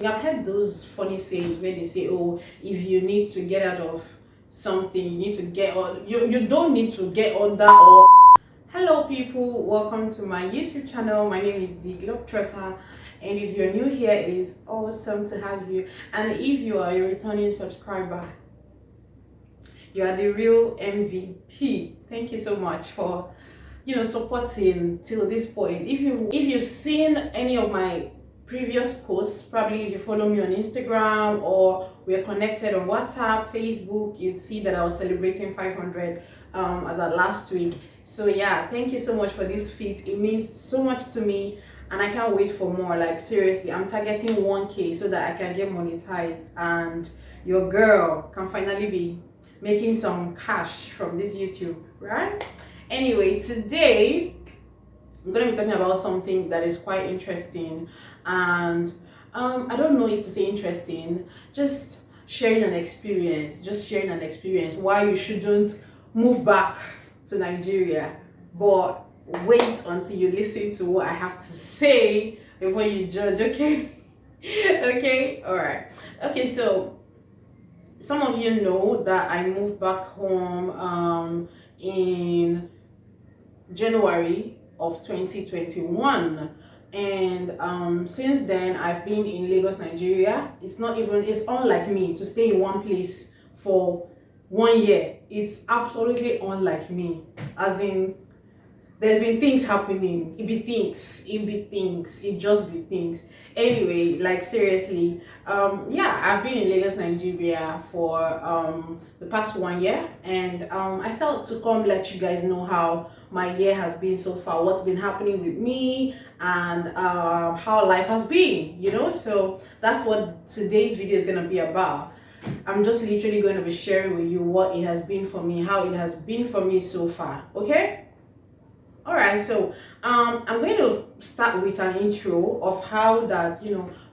I've heard those funny sayings where they say, oh, if you need to get out of something, you need to get, or you don't need to get under, or hello people, welcome to my YouTube channel. My name is the Globetrotter, and if you're new here, it is awesome to have you. And if you are a returning subscriber, you are the real MVP. Thank you so much for supporting till this point. If you've seen any of my previous posts, probably if you follow me on Instagram or we're connected on WhatsApp, Facebook, you'd see that I was celebrating 500 as at last week. So yeah, thank you so much for this feat. It means so much to me and I can't wait for more. Like seriously, I'm targeting 1K so that I can get monetized and your girl can finally be making some cash from this YouTube, right? Anyway, today I'm going to be talking about something that is quite interesting, and I don't know if to say interesting, just sharing an experience, why you shouldn't move back to Nigeria. But wait until you listen to what I have to say before you judge, okay? Okay, all right. Okay, so some of you know that I moved back home in January of 2021, and since then I've been in Lagos, Nigeria. It's unlike me to stay in one place for 1 year. It's absolutely unlike me, as in there's been things happening. It just be things. Anyway, like seriously, yeah, I've been in Lagos, Nigeria for the past 1 year, and I felt to come let you guys know how my year has been so far, what's been happening with me, and how life has been, so that's what today's video is going to be about. I'm just literally going to be sharing with you what it has been for me, how it has been for me so far, okay? All right, so I'm going to start with an intro of how that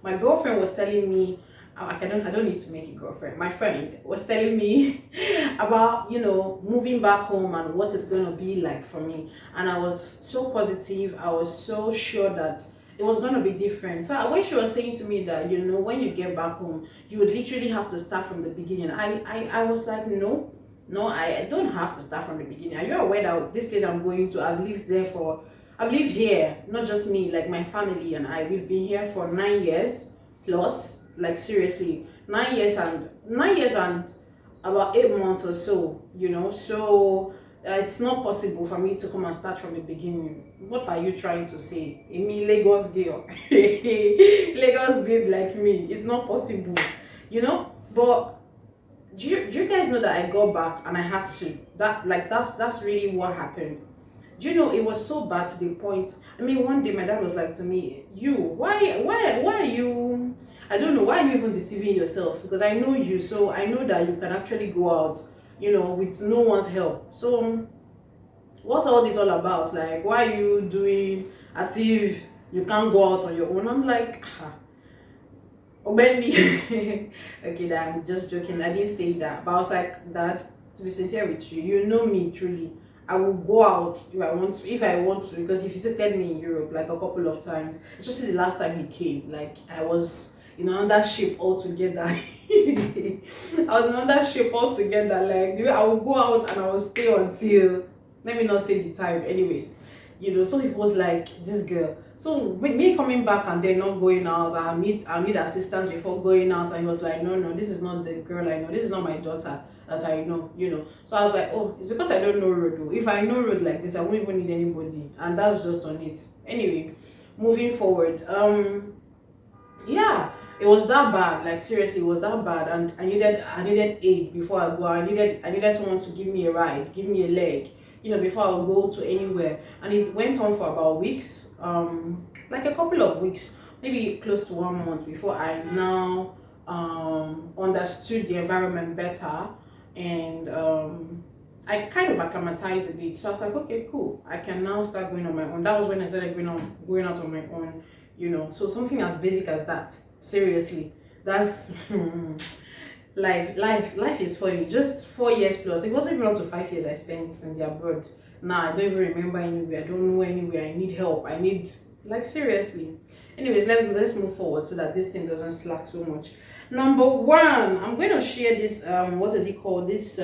my girlfriend was telling me. I don't need to make a girlfriend. My friend was telling me about moving back home and what it's going to be like for me, and I was so positive. I was so sure that it was going to be different. So when she was saying to me that when you get back home you would literally have to start from the beginning, I was like, no, I don't have to start from the beginning. Are you aware that this place I'm going to, I've lived here, not just me, like my family and we've been here for 9 years plus, like seriously, 9 years and about 8 months or so, so it's not possible for me to come and start from the beginning. What are you trying to say? I mean, Lagos girl, Lagos babe like me, it's not possible, but do you guys know that I got back and I had to? That's really what happened. Do you know it was so bad to the point? I mean, one day my dad was like to me, "You, why are you? I don't know, why are you even deceiving yourself? Because I know you, so I know that you can actually go out, with no one's help. So what's all this all about? Like, why are you doing as if you can't go out on your own?" I'm like, Bendy. Okay, that I'm just joking. I didn't say that, but I was like, Dad, to be sincere with you, you know me truly. I will go out if I want to, because he visited me in Europe like a couple of times, especially the last time he came. Like I was in another ship altogether. I was in another ship altogether. Like the way I will go out and I will stay until, let me not say the time, anyways. So he was like, this girl. So with me coming back and then not going out, I meet assistants before going out, and he was like, no, this is not the girl I know, this is not my daughter that I know, So I was like, oh, it's because I don't know road. If I know road like this, I won't even need anybody, and that's just on it. Anyway, moving forward, yeah, it was that bad. Like seriously, it was that bad, and I needed aid before I go. I needed someone to give me a ride, give me a leg, before I would go to anywhere. And it went on for about weeks, like a couple of weeks, maybe close to 1 month, before I now understood the environment better, and I kind of acclimatized a bit. So I was like, okay, cool, I can now start going on my own. That was when I started going out on my own, So something as basic as that, seriously, that's like life is funny. Just 4 years plus, it wasn't even up to 5 years I spent since the abroad. Now I don't even remember anywhere, I don't know anywhere, I need help, I need, like seriously. Anyways, let's move forward so that this thing doesn't slack so much. Number one, I'm going to share this what is it called, this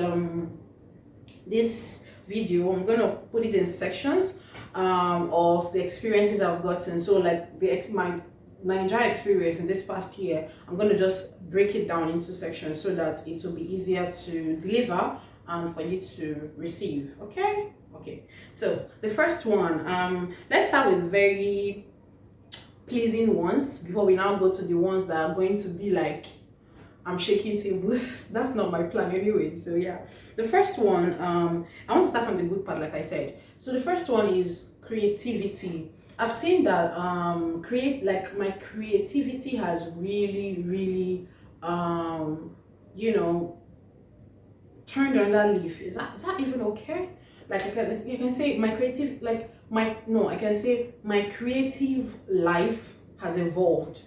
video. I'm going to put it in sections of the experiences I've gotten. So like my Nigeria experience in this past year, I'm going to just break it down into sections so that it will be easier to deliver and for you to receive. Okay, so the first one, let's start with very pleasing ones before we now go to the ones that are going to be like I'm shaking tables. That's not my plan anyway. So yeah, the first one, I want to start from the good part, like I said. So the first one is creativity. I've seen that my creativity has really you know, turned another leaf. Is that even okay? Like you can say my creative, like my no, I can say my creative life has evolved.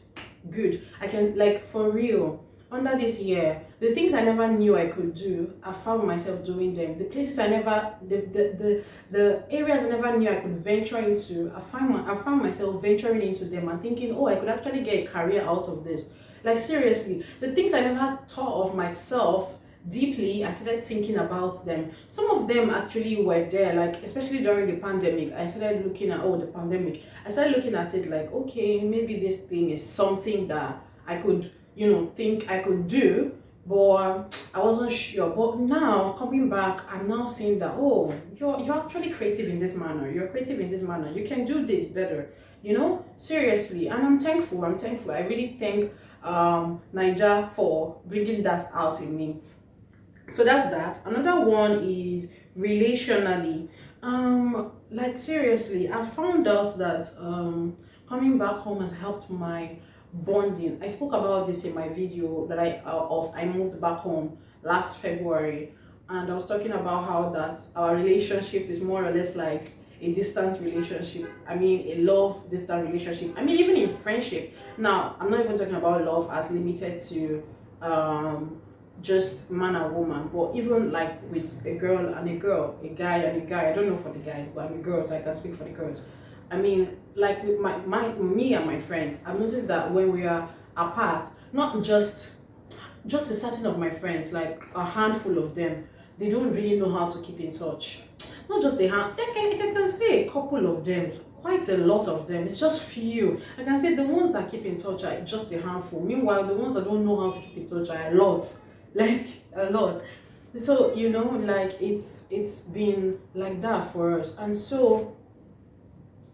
Good. I can, like, for real, under this year, the things I never knew I could do, I found myself doing them. The places I never, the areas I never knew I could venture into, I found myself venturing into them and thinking, oh, I could actually get a career out of this. Like, seriously, the things I never thought of myself deeply, I started thinking about them. Some of them actually were there, like especially during the pandemic. I started looking at, the pandemic, I started looking at it like, okay, maybe this thing is something that I could, think I could do, but I wasn't sure. But now coming back, I'm now seeing that, oh, you're actually creative in this manner, you're creative in this manner, you can do this better, seriously. And I'm thankful. I really thank Niger for bringing that out in me. So that's that. Another one is relationally. Like, seriously, I found out that coming back home has helped my bonding. I spoke about this in my video that I moved back home last February, and I was talking about how that our relationship is more or less like a distant relationship. I mean, a love distant relationship. I mean, even in friendship. Now, I'm not even talking about love as limited to just man and woman, but even like with a girl and a girl, a guy and a guy. I don't know for the guys, but I'm a girl, so I can speak for the girls. I mean, like with me and my friends, I've noticed that when we are apart, not just a certain of my friends, like a handful of them, they don't really know how to keep in touch. Not just a hand, I can say a couple of them, quite a lot of them. It's just few. I can say the ones that keep in touch are just a handful. Meanwhile, the ones that don't know how to keep in touch are a lot, like a lot. So like it's been like that for us. And so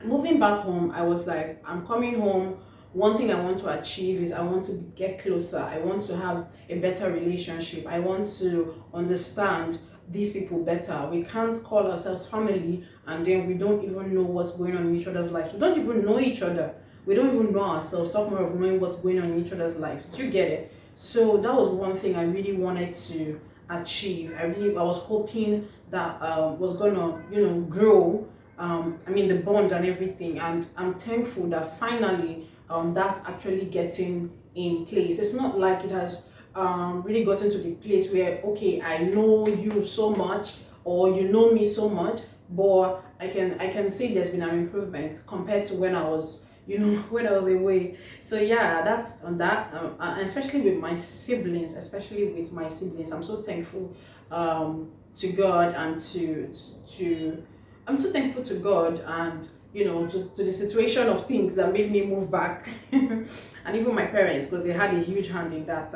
moving back home, I was like, I'm coming home. One thing I want to achieve is I want to get closer. I want to have a better relationship. I want to understand these people better. We can't call ourselves family and then we don't even know what's going on in each other's lives. We don't even know each other. We don't even know ourselves. Talk more of knowing what's going on in each other's lives. Do you get it? So that was one thing I really wanted to achieve. I was hoping that was gonna grow. I mean, the bond and everything, and I'm thankful that finally that's actually getting in place. It's not like it has really gotten to the place where, okay, I know you so much or you know me so much, but I can see there's been an improvement compared to when I was when I was away. So yeah, that's on that. And especially with my siblings, I'm so thankful to God and to I'm so thankful to God and just to the situation of things that made me move back. And even my parents, because they had a huge hand in that.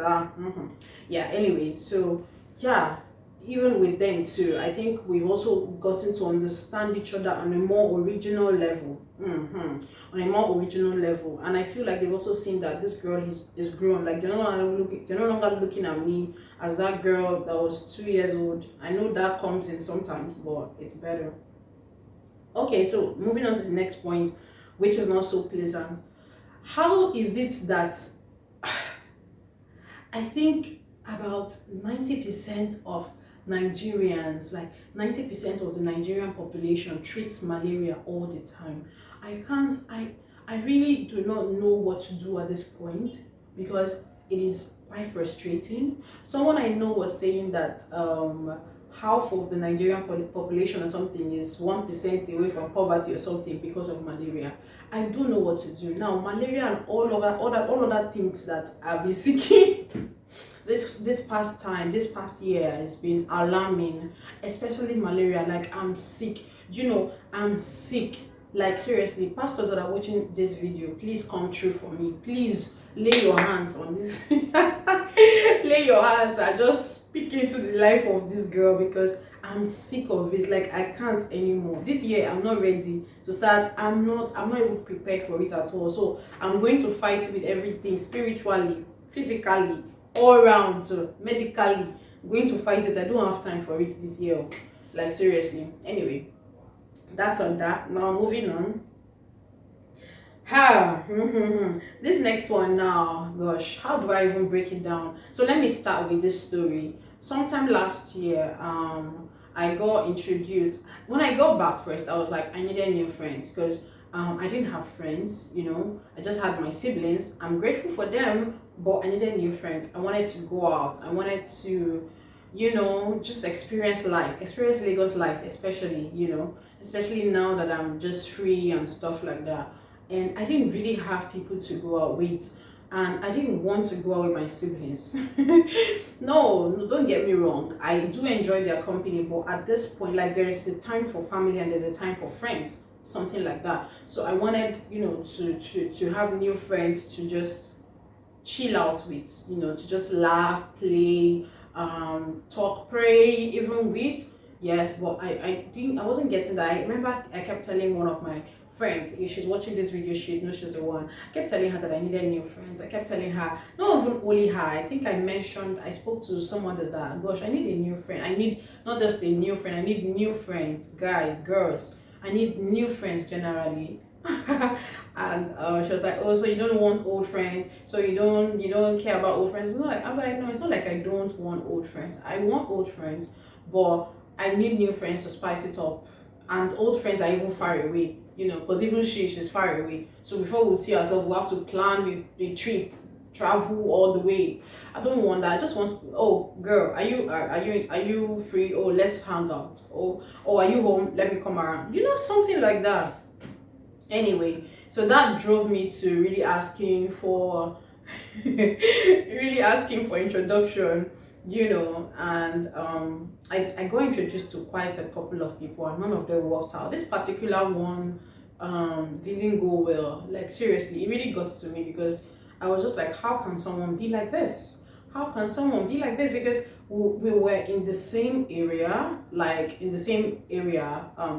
Yeah, anyways, so yeah, even with them too, I think we've also gotten to understand each other on a more original level. On a more original level. And I feel like they've also seen that this girl is grown. Like they're no longer looking at me as that girl that was 2 years old. I know that comes in sometimes, but it's better. Okay, so moving on to the next point, which is not so pleasant. How is it that I think about 90% of Nigerians, like 90% of the Nigerian population treats malaria all the time. I really do not know what to do at this point because it is quite frustrating. Someone I know was saying that half of the Nigerian population or something is 1% away from poverty or something because of malaria. I don't know what to do now. Malaria and all other things that I've been seeking this past year has been alarming, especially malaria. Like, I'm sick. I'm sick. Like, seriously, pastors that are watching this video, please come true for me. Please lay your hands on this. Lay your hands and just speak into the life of this girl, because I'm sick of it. Like, I can't anymore. This year I'm not ready to start. I'm not even prepared for it at all. So I'm going to fight with everything, spiritually, physically, all around, medically. I'm going to fight it. I don't have time for it this year. Like, seriously. Anyway, that's on that. Now moving on. This next one now, gosh, how do I even break it down? So let me start with this story. Sometime last year, I got introduced. When I got back first, I was like, I needed new friends, because I didn't have friends. I just had my siblings. I'm grateful for them, but I needed new friends. I wanted to go out. I wanted to, just experience life, experience Lagos life, especially now that I'm just free and stuff like that. And I didn't really have people to go out with, and I didn't want to go out with my siblings. No, don't get me wrong, I do enjoy their company, but at this point, like, there's a time for family and there's a time for friends, something like that. So I wanted, to have new friends to just chill out with, to just laugh, play, talk, pray, even with. Yes, but I wasn't getting that. I remember I kept telling one of my friends, if she's watching this video, she knows she's the one. I kept telling her that I needed new friends. I kept telling her, not even only her, I think I spoke to someone that's that, gosh, I need a new friend. I need not just a new friend, I need new friends, guys, girls. I need new friends generally. And she was like, oh, so you don't want old friends, so you don't care about old friends. It's not like, I was like, no, it's not like I don't want old friends. I want old friends, but I need new friends to spice it up. And old friends are even far away, because even she's far away. So before we see ourselves, we have to plan the trip, travel all the way. I don't want that. I just want, oh, girl, are you free? Oh, let's hang out. Oh, are you home? Let me come around. Something like that. Anyway, so that drove me to really asking for introduction, and I got introduced to quite a couple of people, and none of them worked out. This particular one didn't go well. Like, seriously, it really got to me, because I was just like, how can someone be like this? How can someone be like this? Because we were in the same area,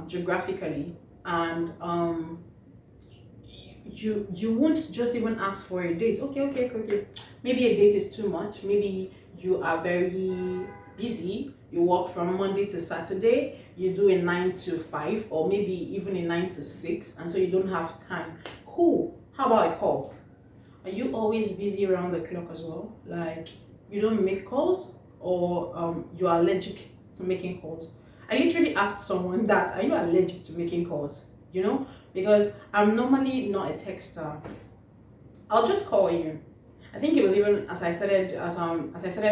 geographically, and you won't just even ask for a date. Okay, maybe a date is too much. Maybe you are very busy, you work from Monday to Saturday, you do a 9 to 5, or maybe even a 9 to 6, and so you don't have time. Cool, how about a call? Are you always busy around the clock as well? Like, you don't make calls, or you are allergic to making calls? I literally asked someone that, are you allergic to making calls? Because I'm normally not a texter. I'll just call you. I think it was even as I started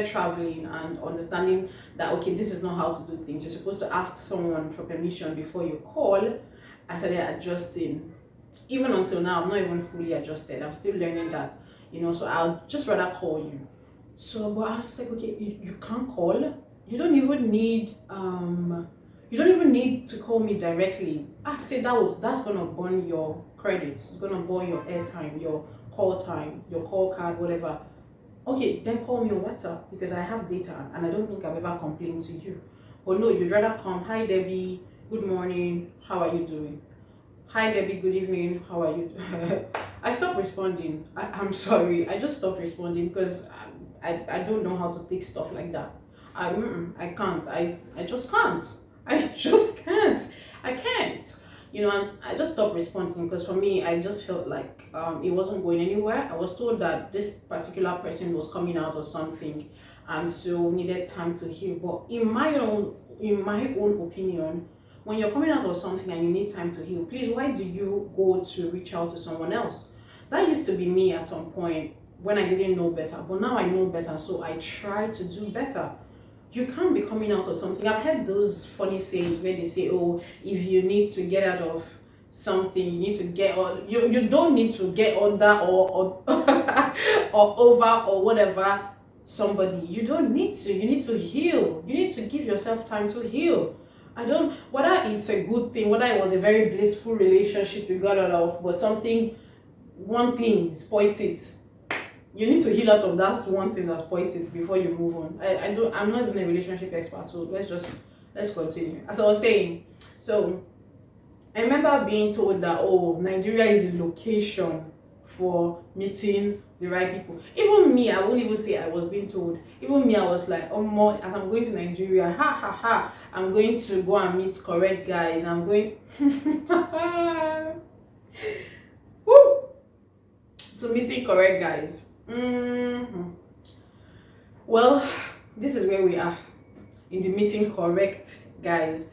traveling and understanding that, okay, this is not how to do things. You're supposed to ask someone for permission before you call. I started adjusting. Even until now, I'm not even fully adjusted. I'm still learning that, so I'll just rather call you. So, but I was just like, okay, you can't call. You don't even need to call me directly. Say that's gonna burn your credits. It's gonna burn your airtime, your call time, your call card, whatever. Okay, then call me on WhatsApp, because I have data and I don't think I've ever complained to you. But no, you'd rather come, hi Debbie, good morning, how are you doing? Hi Debbie, good evening, how are you doing? I stopped responding. I'm sorry, I just stopped responding, because I don't know how to take stuff like that. I can't. I just can't. I can't. And I just stopped responding, because for me, I just felt like it wasn't going anywhere. I was told that this particular person was coming out of something, and so needed time to heal. But in my own opinion, when you're coming out of something and you need time to heal, please, why do you go to reach out to someone else? That used to be me at some point when I didn't know better, but now I know better, so I try to do better. you can't be coming out of something. I've heard those funny sayings where they say, oh, if you need to get out of something, you need to get, or you don't need to get under or or over or whatever somebody. You don't need to. You need to heal. You need to give yourself time to heal. I don't, whether it's a good thing, whether it was a very blissful relationship you got out of, but something, one thing spoils it. You need to heal out of that one thing that spoils it before you move on. I'm not even a relationship expert, so let's continue. As I was saying, so I remember being told that, oh, Nigeria is a location for meeting the right people. Even me, I won't even say I was being told. Even me, I was like, oh, more as I'm going to Nigeria, ha ha ha, I'm going to go and meet correct guys. I'm going Woo! To meeting correct guys. Well, this is where we are in the meeting correct guys.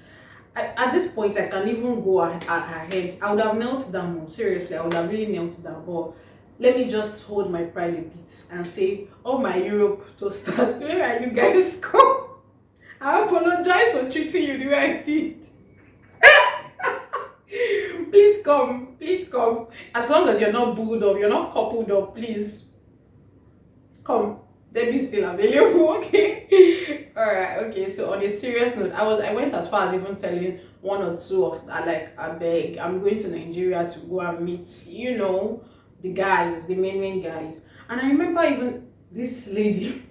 At this point, I can even go ahead. I would have knelt down. Seriously, I would have really knelt down. But let me just hold my pride a bit and say, oh, my Europe toasters, where are you guys? Come. I apologize for treating you the way I did. Please come. Please come. As long as you're not booed up, you're not coupled up, please come. Debbie's still available, okay? Alright, okay. So on a serious note, I went as far as even telling one or two of I beg, I'm going to Nigeria to go and meet, the guys, the main guys. And I remember even this lady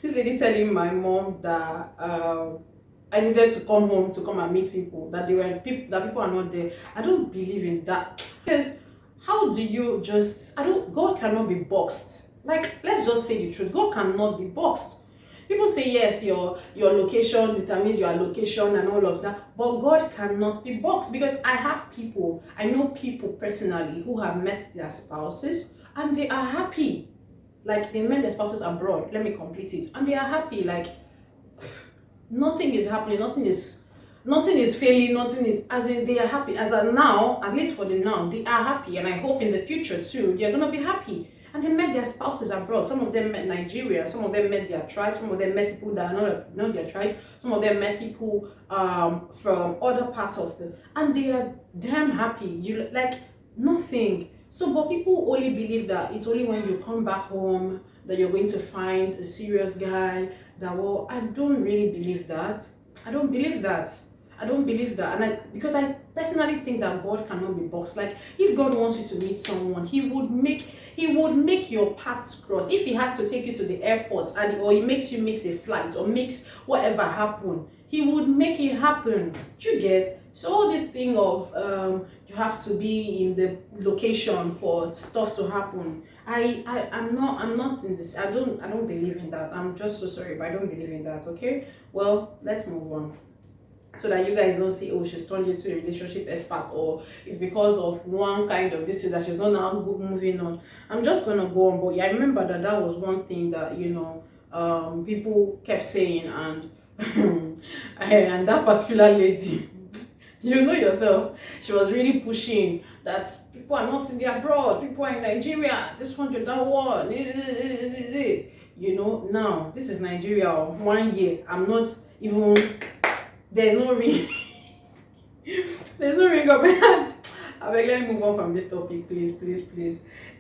telling my mom that I needed to come home to come and meet people, that people are not there. I don't believe in that. Because how do you God cannot be boxed. Like, let's just say the truth. God cannot be boxed. People say, yes, your location determines your location and all of that. But God cannot be boxed, because I know people personally who have met their spouses and they are happy. Like, they met their spouses abroad. Let me complete it. And they are happy. Like, nothing is happening. Nothing is failing. Nothing is, as in, they are happy. As of now, at least for the now, they are happy. And I hope in the future too, they're going to be happy. And they met their spouses abroad. Some of them met Nigeria. Some of them met their tribe. Some of them met people that are not their tribe. Some of them met people from other parts of and they are damn happy. Nothing. So, but people only believe that it's only when you come back home that you're going to find a serious guy. I don't really believe that. I don't believe that. And because I personally think that God cannot be boxed. Like, if God wants you to meet someone, he would make your paths cross. If he has to take you to the airport or he makes you miss a flight or makes whatever happen, he would make it happen. Do you get? So all this thing of you have to be in the location for stuff to happen, I'm not in this. I don't believe in that. I'm just so sorry, but I don't believe in that. Okay, well, let's move on, so that you guys don't say, oh, she's turned into a relationship expert, or it's because of one kind of this thing that she's not now moving on. I'm just gonna go on. But yeah, I remember that was one thing that people kept saying, and and that particular lady, you know yourself, she was really pushing that people are not in the abroad, people are in Nigeria, this one, that one, now this is Nigeria. 1 year, I'm not even, there's no ring up my hand. Let me move on from this topic, please.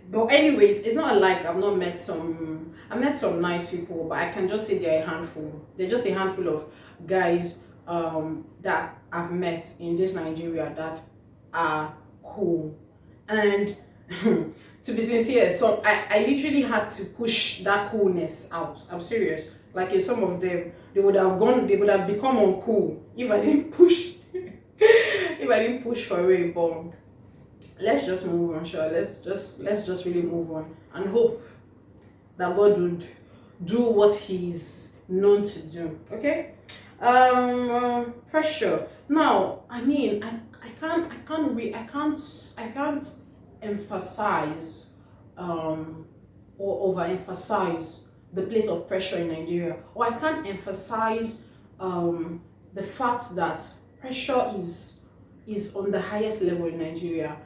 But anyways, it's not like I met some nice people, but I can just say they're a handful. They're just a handful of guys that I've met in this Nigeria that are cool. And to be sincere, so I literally had to push that coolness out. I'm serious. Like, in some of them, they would have become uncool if I didn't push for it. But let's just move on, sure. Let's just really move on and hope that God would do what he's known to do. Okay? Pressure. Now, I mean, I can't emphasize or overemphasize the place of pressure in Nigeria, or I can't emphasize the fact that pressure is on the highest level in Nigeria.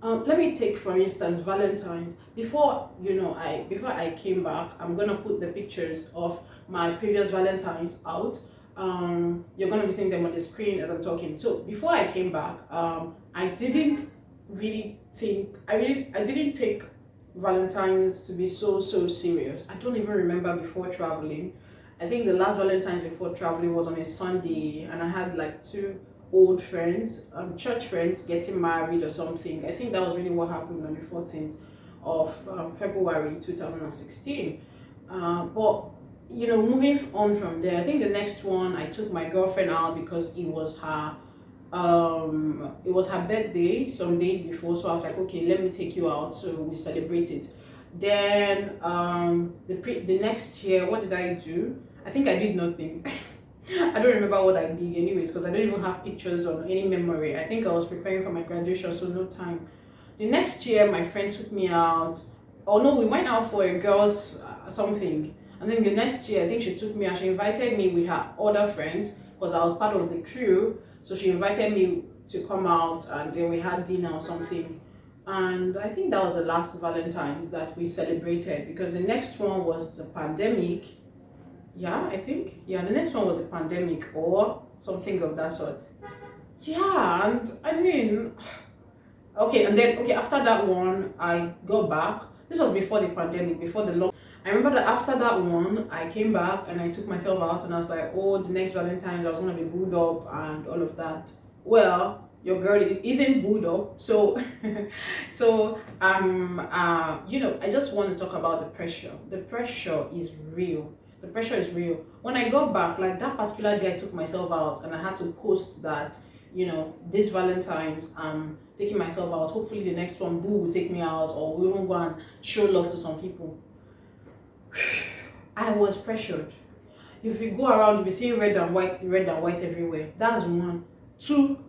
Let me take for instance Valentine's. Before I came back, I'm gonna put the pictures of my previous Valentine's out. You're gonna be seeing them on the screen as I'm talking. So before I came back, I didn't really think I didn't take Valentine's to be so serious. I don't even remember before traveling. I think the last Valentine's before traveling was on a Sunday, and I had like two old friends, church friends, getting married or something. I think that was really what happened on the 14th of February 2016. But moving on from there, I think the next one I took my girlfriend out because it was her birthday some days before, so I was like, okay, let me take you out, so we celebrate it. Then the next year, what did I do? I think I did nothing. I don't remember what I did anyways, because I don't even have pictures or any memory. I think I was preparing for my graduation, so no time. The next year my friend took me out. Oh no, we went out for a girls something. And then the next year I think she took me out. She invited me with her other friends because I was part of the crew. So she invited me to come out, and then we had dinner or something. And I think that was the last Valentine's that we celebrated, because the next one was the pandemic. Yeah, I think. Yeah, the next one was a pandemic or something of that sort. Yeah, and I mean, okay, and then, okay, after that one, I got back. This was before the pandemic, before the lockdown. I remember that after that one, I came back and I took myself out, and I was like, oh, the next Valentine's I was going to be booed up and all of that. Well, your girl isn't booed up, so I just want to talk about the pressure. The pressure is real. The pressure is real. When I got back, like that particular day I took myself out and I had to post that, this Valentine's, taking myself out. Hopefully the next one, boo will take me out, or we won't go and show love to some people. I was pressured. If you go around, you'll be seeing red and white everywhere. That's one. Two,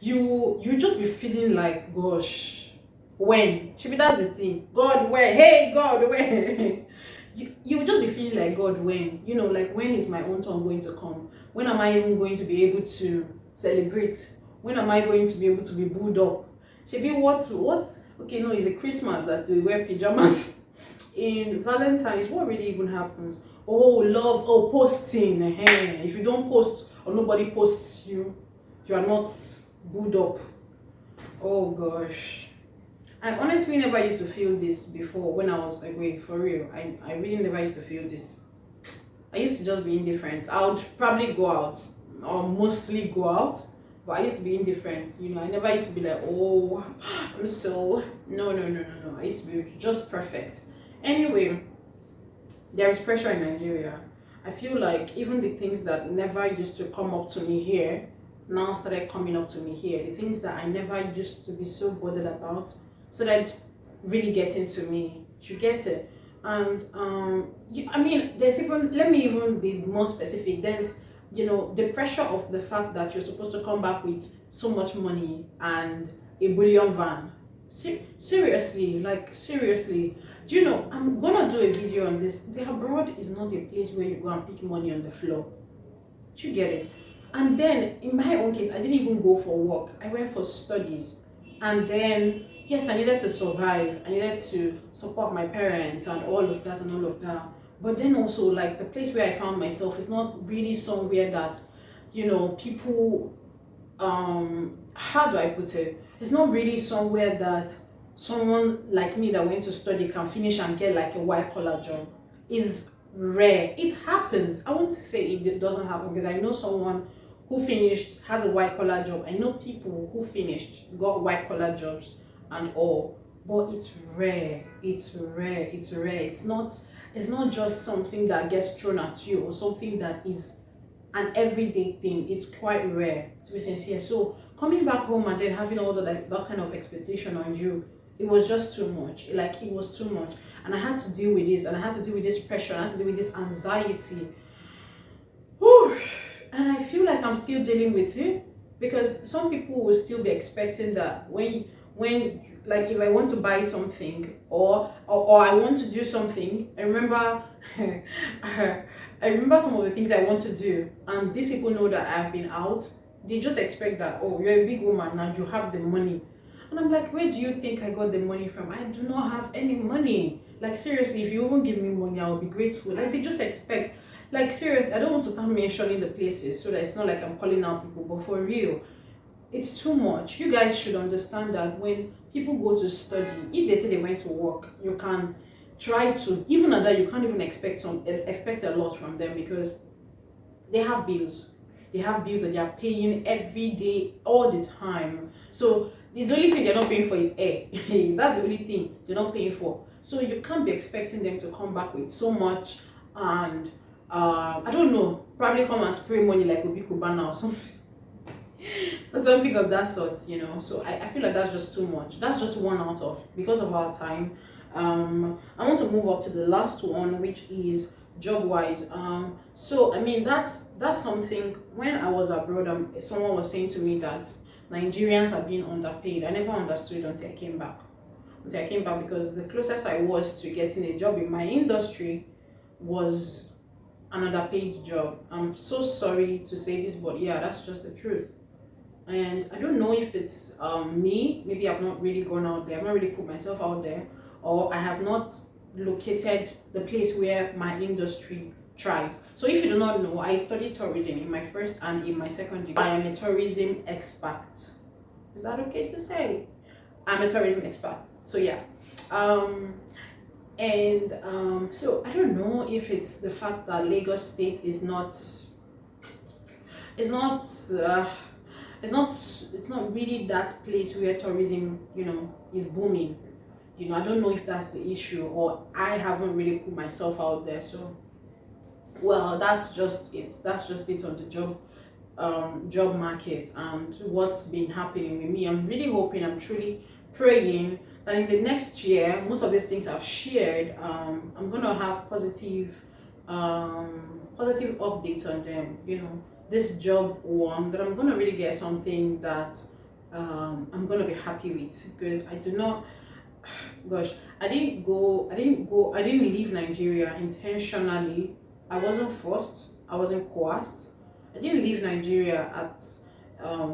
you just be feeling like, gosh, when? Should be, that's the thing. God, when? Hey, God, when? You just be feeling like, God, when? Like, when is my own turn going to come? When am I even going to be able to celebrate? When am I going to be able to be booed up? Should be what? Okay, no, it's a Christmas that we wear pajamas. In Valentine's, what really even happens? Oh, love, oh, posting. If you don't post or nobody posts you, you are not booed up. Oh gosh. I honestly never used to feel this before when I was away, for real. I really never used to feel this. I used to just be indifferent. I would probably go out, or mostly go out, but I used to be indifferent. I never used to be like, oh, I'm so... No. I used to be just perfect. Anyway, there is pressure in Nigeria. I feel like even the things that never used to come up to me here now started coming up to me here. The things that I never used to be so bothered about started really getting to me. You get it? And there's even, let me even be more specific. There's the pressure of the fact that you're supposed to come back with so much money and a bullion van. Seriously, I'm gonna do a video on this. The abroad is not a place where you go and pick money on the floor. Do you get it? And then in my own case, I didn't even go for work. I went for studies. And then, yes, I needed to survive. I needed to support my parents and all of that. But then also, like, the place where I found myself is not really somewhere that, people, how do I put it? It's not really somewhere that someone like me that went to study can finish and get like a white collar job. Is rare. It happens. I won't say it doesn't happen, because I know someone who finished has a white collar job. I know people who finished got white collar jobs and all, but it's rare. It's not just something that gets thrown at you or something that is an everyday thing. It's quite rare, to be sincere. So coming back home and then having all that kind of expectation on you, it was just too much. Like, it was too much, and I had to deal with this, and I had to deal with this pressure, and I had to deal with this anxiety. Whew. And I feel like I'm still dealing with it, because some people will still be expecting that when like, if I want to buy something or I want to do something, I remember some of the things I want to do, and these people know that I've been out. They just expect that, oh, you're a big woman now, you have the money. And I'm like, where do you think I got the money from? I do not have any money. Like, seriously, if you even give me money, I'll be grateful. Like, they just expect, like, seriously, I don't want to start mentioning the places so that it's not like I'm calling out people, but for real, it's too much. You guys should understand that when people go to study, if they say they went to work, you can try to, even at that, you can't even expect a lot from them, because they have bills. They have bills that they are paying every day, all the time. So the only thing they're not paying for is air. That's the only thing they're not paying for. So you can't be expecting them to come back with so much, and I don't know, probably come and spray money like Obi Kubana or something. Or something of that sort, So I feel like that's just too much. That's just one out of, because of our time. I want to move up to the last one, which is job wise. So I mean, that's something. When I was abroad, someone was saying to me that Nigerians are being underpaid. I never understood until I came back. Because the closest I was to getting a job in my industry was an underpaid job. I'm so sorry to say this, but yeah, that's just the truth. And I don't know if it's me. Maybe I've not really gone out there. I've not really put myself out there, or I have not located the place where my industry thrives. So if you do not know, I studied tourism in my first and in my second degree. I am a tourism expert. Is that okay to say? I'm a tourism expert. So yeah. So I don't know if it's the fact that Lagos State is not it's not really that place where tourism is booming. I don't know if that's the issue, or I haven't really put myself out there. So well, that's just it on the job market and what's been happening with me. I'm really hoping, I'm truly praying that in the next year, most of these things I've shared, I'm gonna have positive updates on them. This job one, that I'm gonna really get something that I'm gonna be happy with, because I do not, gosh, I didn't leave Nigeria intentionally. I wasn't forced, I wasn't coerced. I didn't leave Nigeria at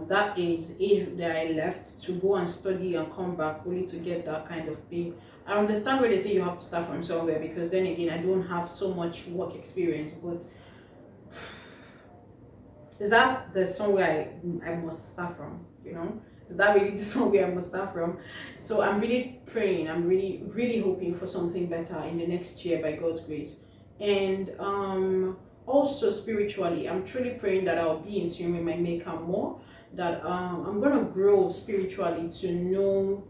that age, the age that I left, to go and study and come back only to get that kind of pay. I understand where they say you have to start from somewhere, because then again, I don't have so much work experience, but is that the somewhere I must start from, Is that really the somewhere I must start from? So I'm really praying, I'm really, really hoping for something better in the next year by God's grace. And also spiritually, I'm truly praying that I'll be in tune with my maker more, that I'm gonna grow spiritually to know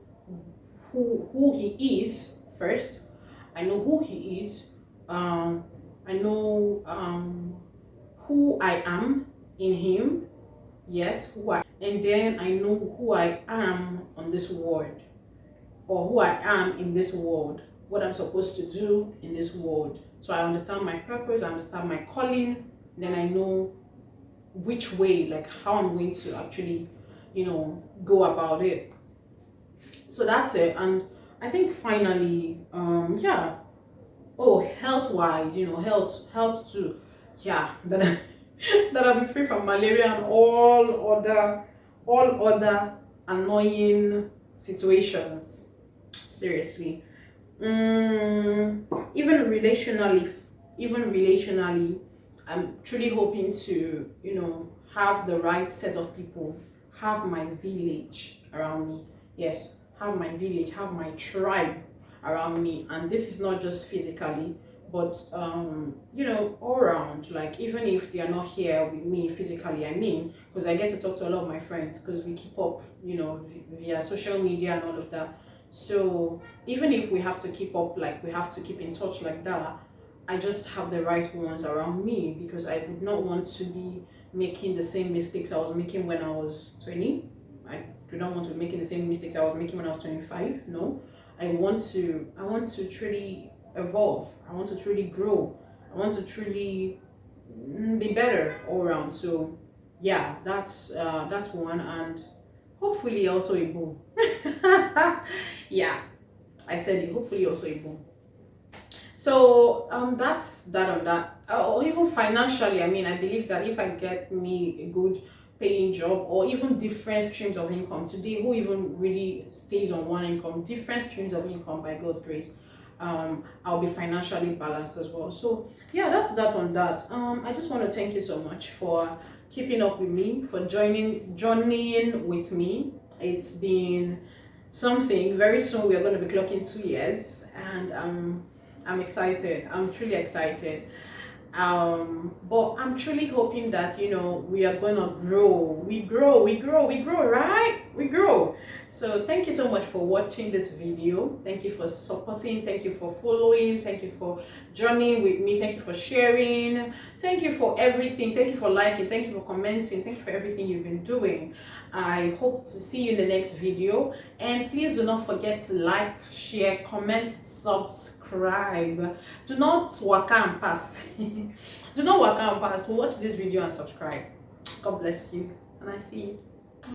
who he is first. I know who he is. I know who I am in him. Yes, and then I know who I am on this world, or who I am in this world, what I'm supposed to do in this world. So I understand my purpose, I understand my calling, then I know which way, like how I'm going to actually, go about it. So that's it. And I think finally, yeah. Oh, health wise, health too. Yeah, that that I'll be free from malaria and all other annoying situations. Seriously. Even relationally, I'm truly hoping to, have the right set of people, have my village around me. Yes, have my village, have my tribe around me. And this is not just physically, but all around. Like, even if they are not here with me physically, I mean, because I get to talk to a lot of my friends, because we keep up, via social media and all of that. So even if we have to keep up, like we have to keep in touch like that, I just have the right ones around me, because I would not want to be making the same mistakes I was making when I was 20. I do not want to be making the same mistakes I was making when I was 25. No, I want to truly evolve. I want to truly grow. I want to truly be better all around. So yeah, that's one. And hopefully also a boom. Yeah, I said it. Hopefully also a boom. So that's that on that. Or even financially, I mean, I believe that if I get me a good paying job, or even different streams of income. Today, who even really stays on one income? Different streams of income by God's grace. I'll be financially balanced as well. So yeah, that's that on that. I just want to thank you so much for keeping up with me, for journeying with me. It's been something. Very soon we are going to be clocking 2 years, and I'm excited. I'm truly excited. But I'm truly hoping that, you know, we are gonna grow. We grow, right? We grow. So thank you so much for watching this video. Thank you for supporting, thank you for following, thank you for journeying with me, thank you for sharing, thank you for everything, thank you for liking, thank you for commenting, thank you for everything you've been doing. I hope to see you in the next video, and please do not forget to like, share, comment, subscribe. Do not waka and pass. Do not waka and pass. Watch this video and subscribe. God bless you, and I see you.